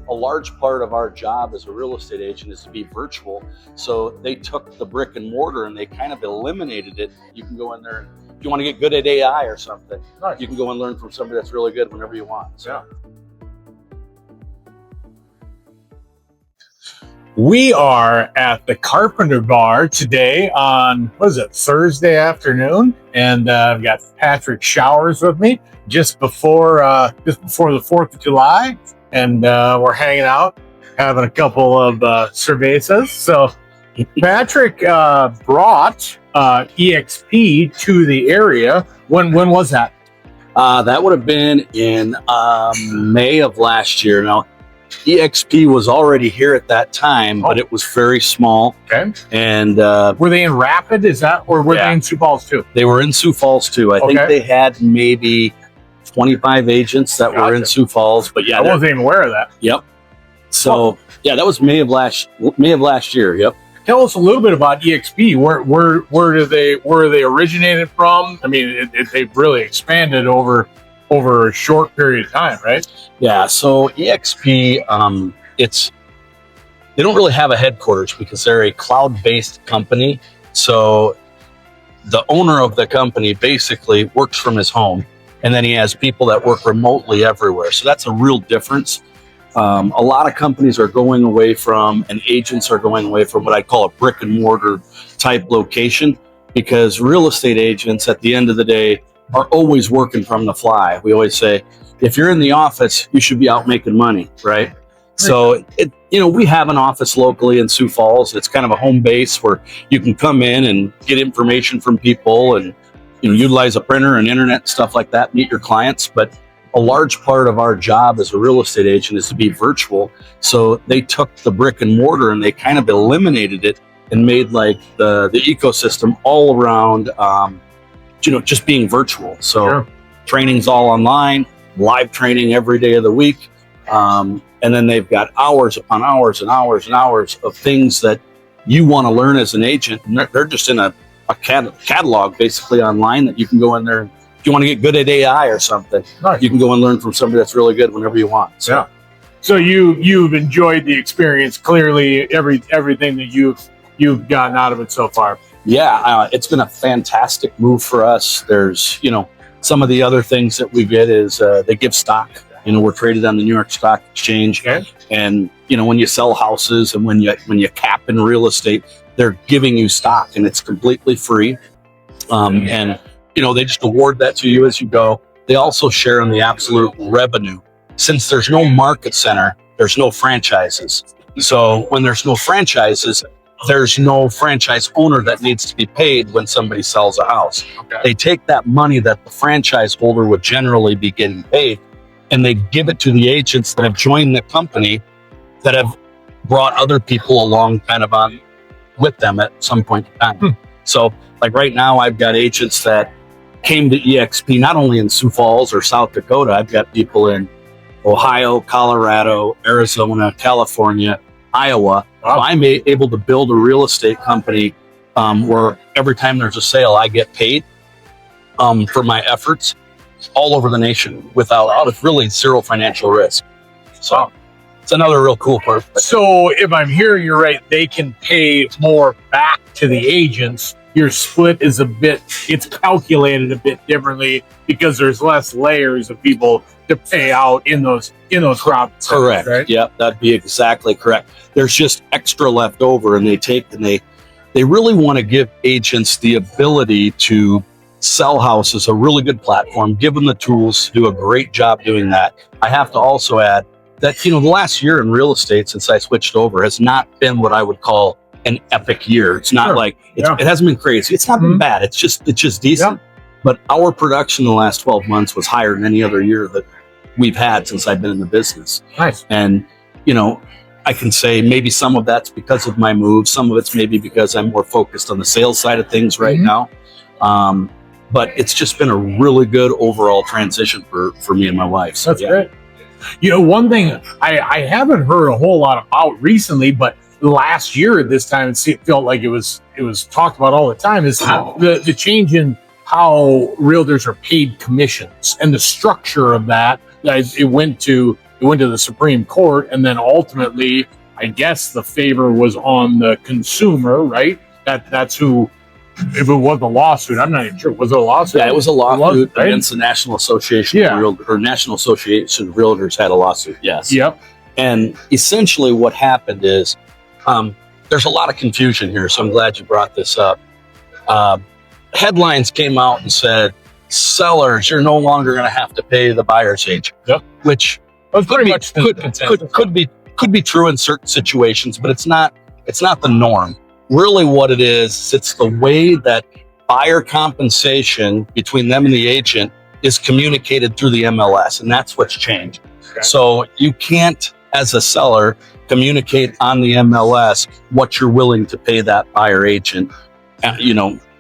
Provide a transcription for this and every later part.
a large part of our job as a real estate agent is to be virtual. So they took the brick and mortar and they kind of eliminated it. You can go in there and if you want to get good at AI or something, Nice. you can go and learn from somebody that's really good whenever you want. So. Yeah. We are at the Carpenter Bar today on, Thursday afternoon, and I've got Patrick Showers with me just before the 4th of July, and we're hanging out, having a couple of cervezas. So Patrick brought EXP to the area. When was that? That would have been in May of last year. Now, EXP was already here at that time, but it was very small. Okay. And were they in Rapid? Is that, or were they in Sioux Falls too? They were in Sioux Falls too. I think they had maybe 25 agents that were in Sioux Falls. But yeah, I wasn't even aware of that. Yep. So yeah, that was May of last year. Yep. Tell us a little bit about EXP. Where are they originated from? I mean, they've really expanded over a short period of time, right? Yeah. So EXP, they don't really have a headquarters because they're a cloud-based company. So the owner of the company basically works from his home, and then he has people that work remotely everywhere. So that's a real difference. A lot of companies are going away from, and agents are going away from what I call a brick and mortar type location, because real estate agents at the end of the day are always working from the fly. We always say, if you're in the office, you should be out making money, right? So we have an office locally in Sioux Falls. It's kind of a home base where you can come in and get information from people and utilize a printer and internet, stuff like that, meet your clients. But a large part of our job as a real estate agent is to be virtual. So they took the brick and mortar and they kind of eliminated it and made like the ecosystem all around just being virtual. So training's all online, live training every day of the week. And then they've got hours upon hours and hours and hours of things that you want to learn as an agent. And they're just in a catalog basically online that you can go in there. If you want to get good at AI or something, you can go and learn from somebody that's really good whenever you want. So, yeah. So you've enjoyed the experience. Clearly, everything that you've gotten out of it so far. Yeah, it's been a fantastic move for us. There's, some of the other things that we get is they give stock. We're traded on the New York Stock Exchange. Okay. And, when you sell houses and when you cap in real estate, they're giving you stock and it's completely free. And, they just award that to you as you go. They also share in the absolute revenue. Since there's no market center, there's no franchises. So when there's no franchises, there's no franchise owner that needs to be paid when somebody sells a house. Okay. They take that money that the franchise holder would generally be getting paid, and they give it to the agents that have joined the company that have brought other people along kind of on with them at some point in time. So like right now, I've got agents that came to EXP, not only in Sioux Falls or South Dakota, I've got people in Ohio, Colorado, Arizona, California, Iowa. Wow. So I'm able to build a real estate company where every time there's a sale, I get paid for my efforts all over the nation without really zero financial risk. So it's another real cool part. So if I'm hearing you right, they can pay more back to the agents. Your split is it's calculated a bit differently because there's less layers of people to pay out in those crops. Correct. Right? Yeah, that'd be exactly correct. There's just extra left over, and they really want to give agents the ability to sell houses, a really good platform, give them the tools, do a great job doing that. I have to also add that, the last year in real estate since I switched over has not been what I would call an epic year. It's not like it hasn't been crazy. It's not been bad. It's just decent. Yeah. But our production in the last 12 months was higher than any other year that we've had since I've been in the business. Nice. And, I can say maybe some of that's because of my move. Some of it's maybe because I'm more focused on the sales side of things right now. But it's just been a really good overall transition for me and my wife. So, that's great. One thing I haven't heard a whole lot about recently, but last year at this time, it felt like it was talked about all the time, is the change in how realtors are paid commissions and the structure of that. It went to It went to the Supreme Court, and then ultimately, I guess the favor was on the consumer, right? That's who. If it was a lawsuit, I'm not even sure. Was it a lawsuit? Yeah, it was a lawsuit right? against the National Association or National Association of Realtors had a lawsuit. Yes. Yep. And essentially, what happened is there's a lot of confusion here. So I'm glad you brought this up. Headlines came out and said, "Sellers, you're no longer going to have to pay the buyer's agent," which could be true in certain situations, but it's not the norm. Really what it is, it's the way that buyer compensation between them and the agent is communicated through the MLS, and that's what's changed. Okay. So you can't, as a seller, communicate on the MLS what you're willing to pay that buyer agent,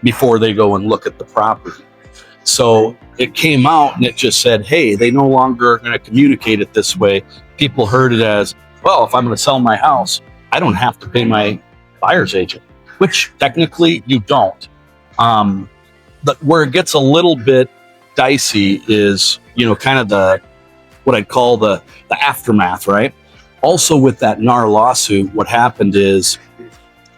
before they go and look at the property. So it came out and it just said, hey, they no longer are going to communicate it this way. People heard it as, well, if I'm going to sell my house, I don't have to pay my buyer's agent, which technically you don't. But where it gets a little bit dicey is, kind of what I'd call the aftermath, right? Also with that NAR lawsuit, what happened is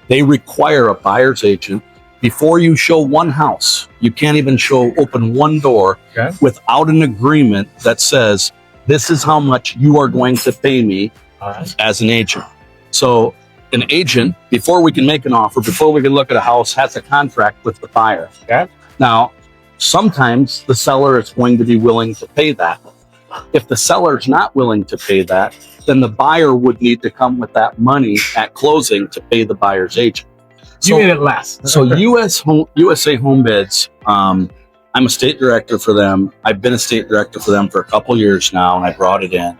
they require a buyer's agent before you show one house. You can't even open one door without an agreement that says, this is how much you are going to pay me as an agent. So an agent, before we can make an offer, before we can look at a house, has a contract with the buyer. Okay. Now, sometimes the seller is going to be willing to pay that. If the seller is not willing to pay that, then the buyer would need to come with that money at closing to pay the buyer's agent. You made it last. So USA Home Bids, I'm a state director for them. I've been a state director for them for a couple years now, and I brought it in.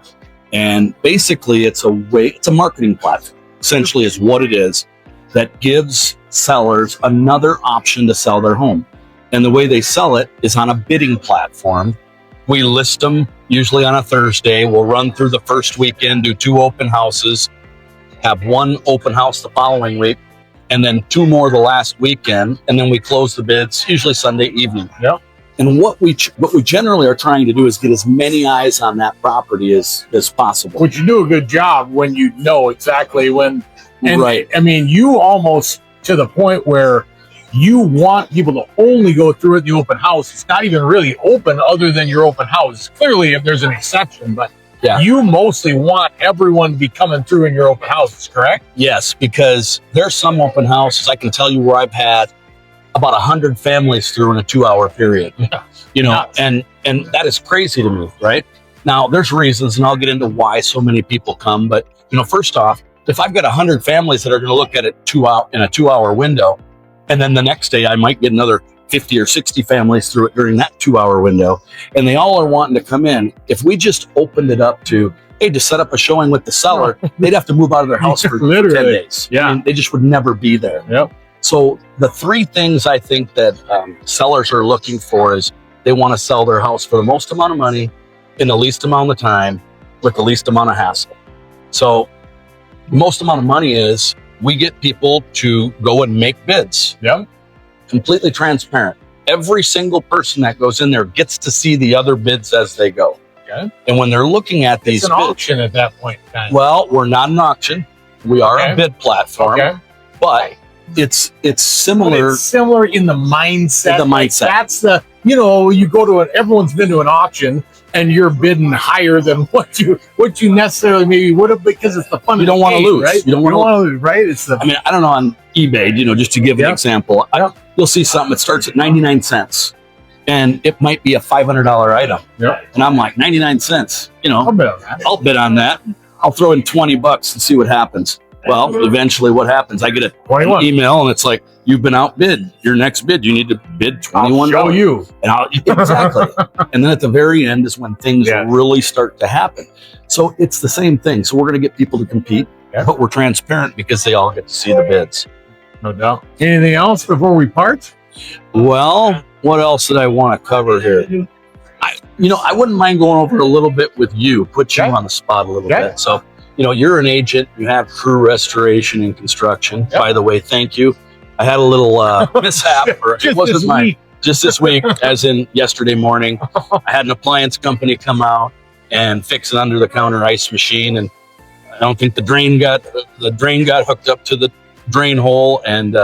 And basically, it's a marketing platform, essentially is what it is, that gives sellers another option to sell their home. And the way they sell it is on a bidding platform. We list them usually on a Thursday. We'll run through the first weekend, do 2 open houses, have 1 open house the following week, and then 2 more the last weekend, and then we close the bids usually Sunday evening. Yep. And what we generally are trying to do is get as many eyes on that property as possible. Which you do a good job when you know exactly when. And, right. I mean, you almost to the point where you want people to only go through it in the open house. It's not even really open other than your open house. Clearly, if there's an exception, but you mostly want everyone to be coming through in your open houses, correct? Yes, because there's some open houses, I can tell you, where I've had about 100 families through in a 2-hour period. And that is crazy to me, right? Now, there's reasons, and I'll get into why so many people come. But, first off, if I've got 100 families that are going to look at it in a 2-hour window, and then the next day I might get another 50 or 60 families through it during that 2-hour window, and they all are wanting to come in. If we just opened it up to, hey, to set up a showing with the seller, they'd have to move out of their house for 10 days. Yeah. I mean, they just would never be there. Yep. So the 3 things I think that sellers are looking for is they want to sell their house for the most amount of money in the least amount of time with the least amount of hassle. So the most amount of money is we get people to go and make bids. Yep. Completely transparent. Every single person that goes in there gets to see the other bids as they go. Okay. And when they're looking at these bids, an auction at that point in time. Well, we're not an auction. We are a bid platform. But it's similar. But it's similar in the mindset. That's you go to everyone's been to an auction and you're bidding higher than what you necessarily maybe would have, because it's the fun. You don't want to lose, right? You don't want to lose, right? I don't know, on eBay, just to give an example, you'll see something that starts at 99 cents and it might be a $500 item. Yep. And I'm like, 99 cents, I'll bid on that. I'll bid on that. I'll throw in $20 and see what happens. Well, eventually what happens, I get an email and it's like, you've been outbid. Your next bid, you need to bid $21. I'll show you. Exactly. And then at the very end is when things really start to happen. So it's the same thing. So we're going to get people to compete, but we're transparent because they all get to see the bids. No doubt. Anything else before we part? Well, what else did I want to cover here? I wouldn't mind going over a little bit with you, put you on the spot a little bit. So, you're an agent, you have crew restoration and construction. Yep. By the way, thank you. I had a little mishap. Just this week, as in yesterday morning. I had an appliance company come out. and fix an under the counter ice machine. And I don't think the drain got hooked up to the drain hole, and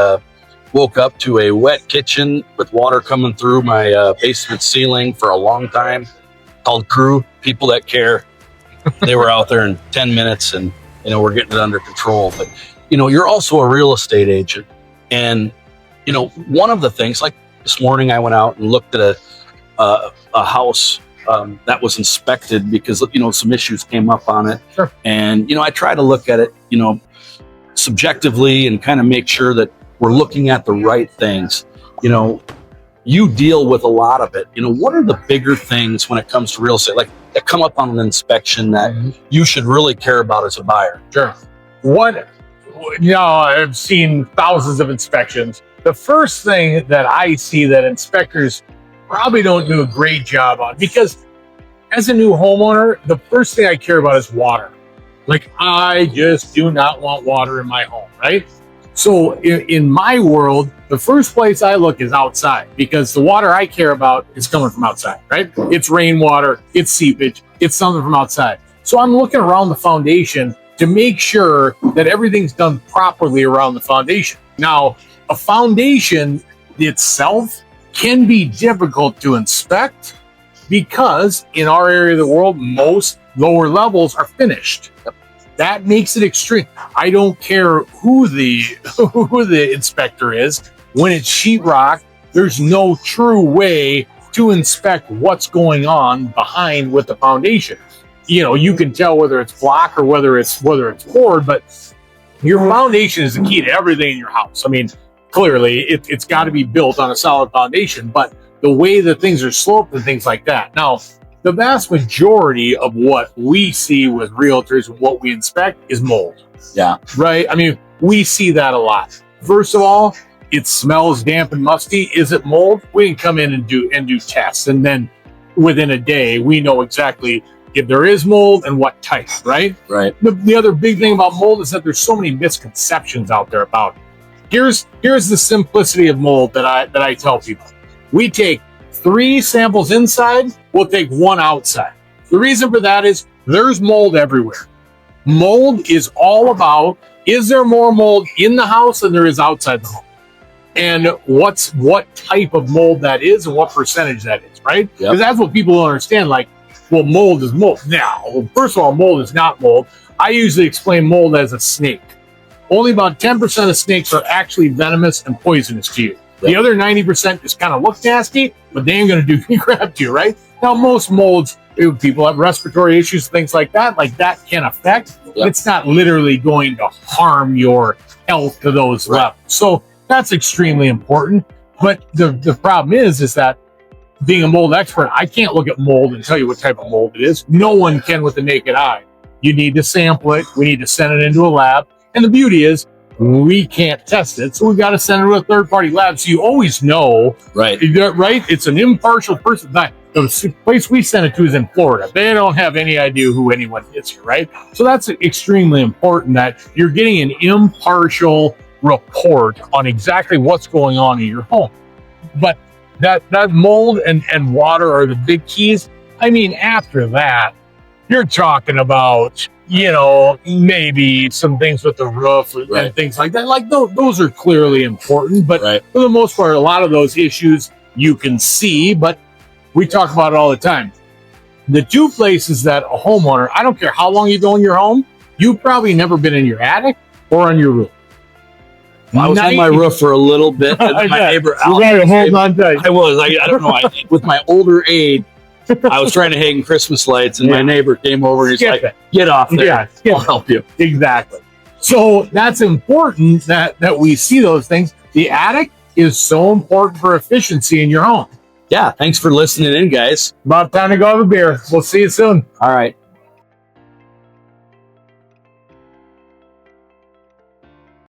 woke up to a wet kitchen with water coming through my basement ceiling for a long time. Called crew, people that care. They were out there in 10 minutes, and we're getting it under control. But you're also a real estate agent, and one of the things, like this morning I went out and looked at a house that was inspected because some issues came up on it. Sure. And I try to look at it subjectively and kind of make sure that we're looking at the right things. You deal with a lot of it. What are the bigger things when it comes to real estate, like that come up on an inspection that you should really care about as a buyer? Sure. I've seen thousands of inspections. The first thing that I see that inspectors probably don't do a great job on, because as a new homeowner, the first thing I care about is water. Like, I just do not want water in my home, right? So in my world, the first place I look is outside, because the water I care about is coming from outside, right? It's rainwater, it's seepage, it's something from outside. So I'm looking around the foundation to make sure that everything's done properly around the foundation. Now, a foundation itself can be difficult to inspect because in our area of the world, most lower levels are finished. That makes it extreme. I don't care who the inspector is. When it's sheetrock, there's no true way to inspect what's going on behind with the foundation. You can tell whether it's block or whether it's poured, but your foundation is the key to everything in your house. I mean, clearly it's got to be built on a solid foundation, but the way that things are sloped and things like that. Now, the vast majority of what we see with realtors and what we inspect is mold. Yeah. Right? I mean, we see that a lot. First of all, it smells damp and musty. Is it mold? We can come in and do tests. And then within a day, we know exactly if there is mold and what type, right? Right. The other big thing about mold is that there's so many misconceptions out there about it. Here's the simplicity of mold that I tell people. We take 3 samples inside, we'll take 1 outside. The reason for that is there's mold everywhere. Mold is all about, is there more mold in the house than there is outside the home? And what type of mold that is and what percentage that is, right? Because that's what people don't understand. Like, well, mold is mold. Now, first of all, mold is not mold. I usually explain mold as a snake. Only about 10% of snakes are actually venomous and poisonous to you. The other 90% just kind of look nasty, but they ain't going to do crap to you, right? Now, most molds, people have respiratory issues, things like that can affect, but it's not literally going to harm your health to those levels. So that's extremely important. But the problem is that being a mold expert, I can't look at mold and tell you what type of mold it is. No one can with the naked eye. You need to sample it. We need to send it into a lab. And the beauty is, we can't test it, so we've got to send it to a third-party lab. So you always know, right? It's an impartial person. The place we send it to is in Florida. They don't have any idea who anyone is here, right? So that's extremely important that you're getting an impartial report on exactly what's going on in your home. But that mold and water are the big keys. I mean, after that, you're talking about, maybe some things with the roof and things like that. Like those are clearly important, but for the most part, a lot of those issues you can see, but we talk about it all the time. The 2 places that a homeowner, I don't care how long you've owned your home, you've probably never been in your attic or on your roof. I was on my roof for a little bit. My neighbor, hold on tight. I don't know. With my older age, I was trying to hang Christmas lights, and my neighbor came over and he's like, "Get off there! I'll help you." Exactly. So that's important that we see those things. The attic is so important for efficiency in your home. Yeah. Thanks for listening in, guys. About time to go have a beer. We'll see you soon. All right.